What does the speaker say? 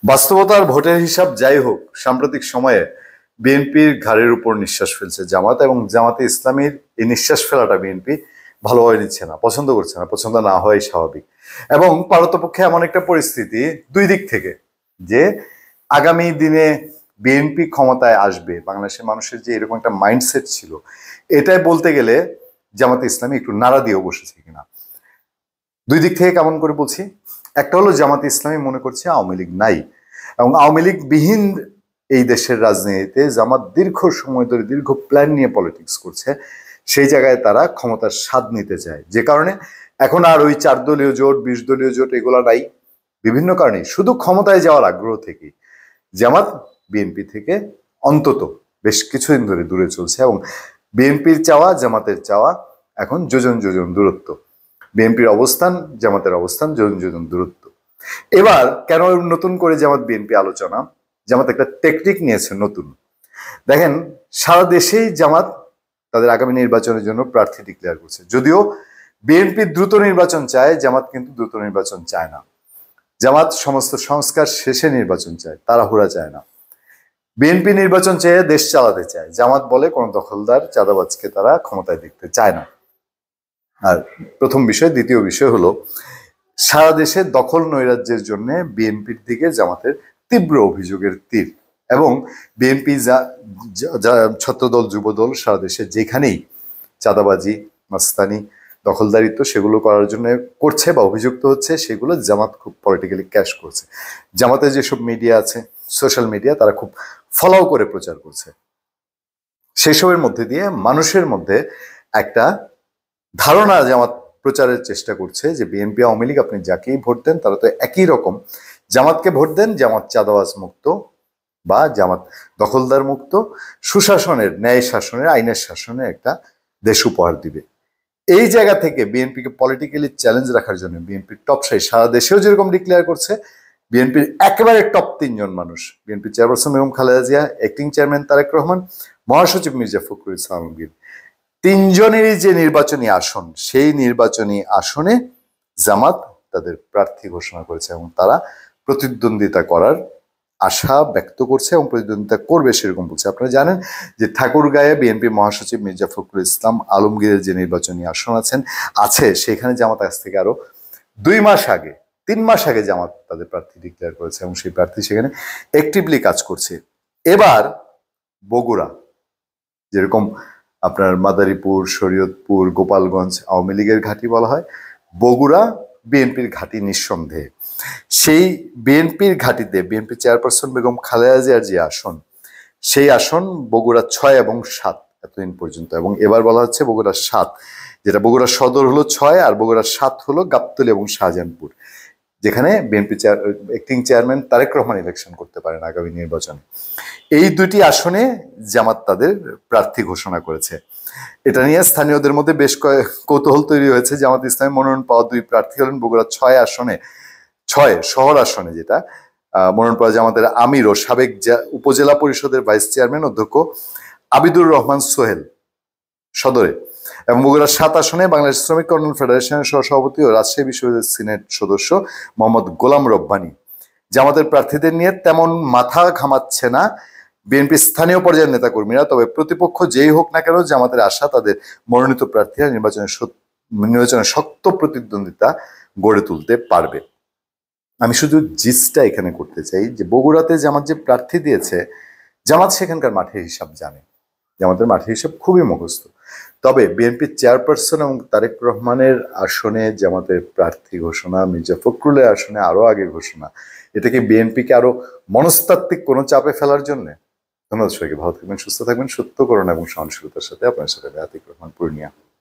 বাস্তবতার ভোটের হিসাব যাই হোক, সাম্প্রতিক সময়ে বিএনপির ঘাড়ের উপর নিঃশ্বাস ফেলছে জামাত, এবং জামাতে ইসলামীর এই নিঃশ্বাস ফেলাটা বিএনপি ভালোভাবে নিচ্ছে না, পছন্দ করছে না। পছন্দ না হওয়াই স্বাভাবিক। এবং পারতপক্ষে এমন একটা পরিস্থিতি দুই দিক থেকে, যে আগামী দিনে বিএনপি ক্ষমতায় আসবে, বাংলাদেশের মানুষের যে এরকম একটা মাইন্ডসেট ছিল, এটাই বলতে গেলে জামাতে ইসলামী একটু নাড়া দিয়ে বসেছে কিনা। দুই দিক থেকে কেমন করে বলছি। একটা হলো জামাতে ইসলামী মনে করছে আওয়ামী লীগ নাই, এবং আওয়ামী লীগ বিহীন এই দেশের রাজনীতিতে জামাত দীর্ঘ সময় ধরে দীর্ঘ প্ল্যান নিয়ে পলিটিক্স করছে। সেই জায়গায় তারা ক্ষমতার স্বাদ নিতে চায়, যে কারণে এখন আর ওই 4 দলীয় জোট 20 দলীয় জোট এগুলা নাই। বিভিন্ন কারণে শুধু ক্ষমতায় যাওয়ার আগ্রহ থেকে জামাত বিএনপি থেকে অন্তত বেশ কিছুদিন ধরে দূরে চলছে, এবং বিএনপির চাওয়া জামাতের চাওয়া এখন যোজন যোজন দূরত্ব। বিএনপির অবস্থান জামাতের অবস্থান যোজন যোজন দূরত্ব। এবার কেন নতুন করে জামাত বিএনপি আলোচনা? জামাত একটা টেকনিক নিয়েছে নতুন। দেখেন, সারা দেশেই জামাত তাদের আগামী নির্বাচনের জন্য প্রার্থী ডিক্লেয়ার করছে। যদিও বিএনপি দ্রুত নির্বাচন চায়, জামাত কিন্তু দ্রুত নির্বাচন চায় না। জামাত সমস্ত সংস্কার শেষে নির্বাচন চায়, তাড়াহুড়া চায় না। বিএনপি নির্বাচন চেয়ে দেশ চালাতে চায়, জামাত বলে কোন দখলদার চাঁদাবাজকে তারা ক্ষমতায় দেখতে চায় না। আর প্রথম বিষয়। দ্বিতীয় বিষয় হলো, সারা দেশে দখল নৈরাজ্যের জন্য বিএনপির দিকে জামাতের তীব্র অভিযোগের তীর, এবং বিএনপি ছত্রদল যুবদল সারা দেশে যেখানেই চাঁদাবাজি মাস্তানি দখলদারিত্ব সেগুলো করার জন্য করছে বা অভিযুক্ত হচ্ছে, সেগুলো জামাত খুব পলিটিক্যালি ক্যাশ করছে। জামাতের যেসব মিডিয়া আছে, সোশ্যাল মিডিয়া, তারা খুব ফলো করে প্রচার করছে। সেসবের মধ্যে দিয়ে মানুষের মধ্যে একটা ধারণা জামাত প্রচারের চেষ্টা করছে যে বিএনপি আওয়ামী লীগ আপনি যাকেই ভোট দেন তারা তো একই রকম, জামাতকে ভোট দেন, জামাত চাঁদাবাজ মুক্ত বা জামাত দখলদার মুক্ত, সুশাসনের, ন্যায় শাসনের, আইনের শাসনের একটা দেশ উপহার দিবে। এই জায়গা থেকে বিএনপিকে পলিটিক্যালি চ্যালেঞ্জ রাখার জন্য বিএনপির টপ 6 সারা দেশেও যেরকম ডিক্লেয়ার করছে, বিএনপির একেবারে টপ 3 জন মানুষ, BNP chairperson Begum Khaleda Zia, acting chairman Tarique Rahman, মহাসচিব মির্জা ফখরুল ইসলাম আলমগীর, 3 জনেরই যে নির্বাচনী আসন, সেই নির্বাচনী আসনে জামাত তাদের প্রার্থী ঘোষণা করেছে, এবং তারা প্রতিদ্বন্দ্বিতা করার আশা ব্যক্ত করছে এবং প্রতিদ্বন্দ্বিতা করবে সেরকম বলছে। আপনারা জানেন যে ঠাকুরগাঁয়ে বিএনপি মহাসচিব মির্জা ফখরুল ইসলাম আলমগীরের যে নির্বাচনী আসন আছে সেখানে জামাত আজ থেকে আরো 2 মাস আগে, 3 মাস আগে জামাত তাদের প্রার্থী ডিক্লেয়ার করেছে, এবং সেই প্রার্থী সেখানে অ্যাক্টিভলি কাজ করছে। এবার বগুড়া, যেরকম আপনার মাদারীপুর, শরীয়তপুর, গোপালগঞ্জ আওয়ামী লীগের ঘাঁটি বলা হয়, বগুড়া বিএনপির ঘাঁটি নিঃসন্দেহে। সেই বিএনপির ঘাঁটিতে বিএনপি চেয়ারপারসন বেগম খালেদা জিয়ার যে আসন, সেই আসন বগুড়া 6 এবং 7 এতদিন পর্যন্ত, এবং এবার বলা হচ্ছে বগুড়া 7, যেটা বগুড়া সদর হলো 6 আর বগুড়া 7 হলো গাবতলী এবং শাহজাহানপুর, যেখানে BNP acting chairman Tarique Rahman election করতে পারেন আগামী নির্বাচনে। এই 2টি আসনে জামাত তাদের প্রার্থী ঘোষণা করেছে। এটা নিয়ে স্থানীয়দের মধ্যে বেশ কৌতূহল তৈরি হয়েছে। জামাত ইসলামী মনোনয়ন পাওয়া 2 প্রার্থী হলেন বগুড়া 6 আসনে, 6 শহর আসনে, যেটা মনোনয়ন পাওয়া জামাতের আমির ও সাবেক উপজেলা পরিষদের ভাইস চেয়ারম্যান অধ্যক্ষ আবিদুর রহমান সোহেল সদরে, এবং বগুড়া 7 আসনে বাংলাদেশ শ্রমিক কল্যাণ ফেডারেশনের সহসভাপতি ও রাজশাহী বিশ্ববিদ্যালয়ের সিনেট সদস্য মোহাম্মদ গোলাম রব্বানী। জামাতের প্রার্থীদের নিয়ে তেমন মাথা ঘামাচ্ছে না বিএনপি স্থানীয় পর্যায়ের নেতাকর্মীরা, তবে প্রতিপক্ষ যেই হোক না কেন জামাতের আশা তাদের মনোনীত প্রার্থীরা নির্বাচনে শক্ত প্রতিদ্বন্দ্বিতা গড়ে তুলতে পারবে। আমি শুধু জিসটা এখানে করতে চাই যে বগুড়াতে জামাত যে প্রার্থী দিয়েছে, জামাত সেখানকার মাঠের হিসাব জানে, জামাতের মাঠের হিসাব খুবই মুখস্থ। তবে বিএনপির চেয়ারপারসন এবং তারেক রহমানের আসনে জামাতের প্রার্থী ঘোষণা, মির্জা ফখরুলের আসনে আরো আগে ঘোষণা, এটাকে বিএনপিকে আরো মনস্তাত্ত্বিক কোনো চাপে ফেলার জন্য? ধন্যবাদ সবাইকে। ভালো থাকবেন, সুস্থ থাকবেন। সত্য করুন এবং সহনশীলতার সাথে আপনার সাথে আতিক রহমান, পূর্ণিয়া।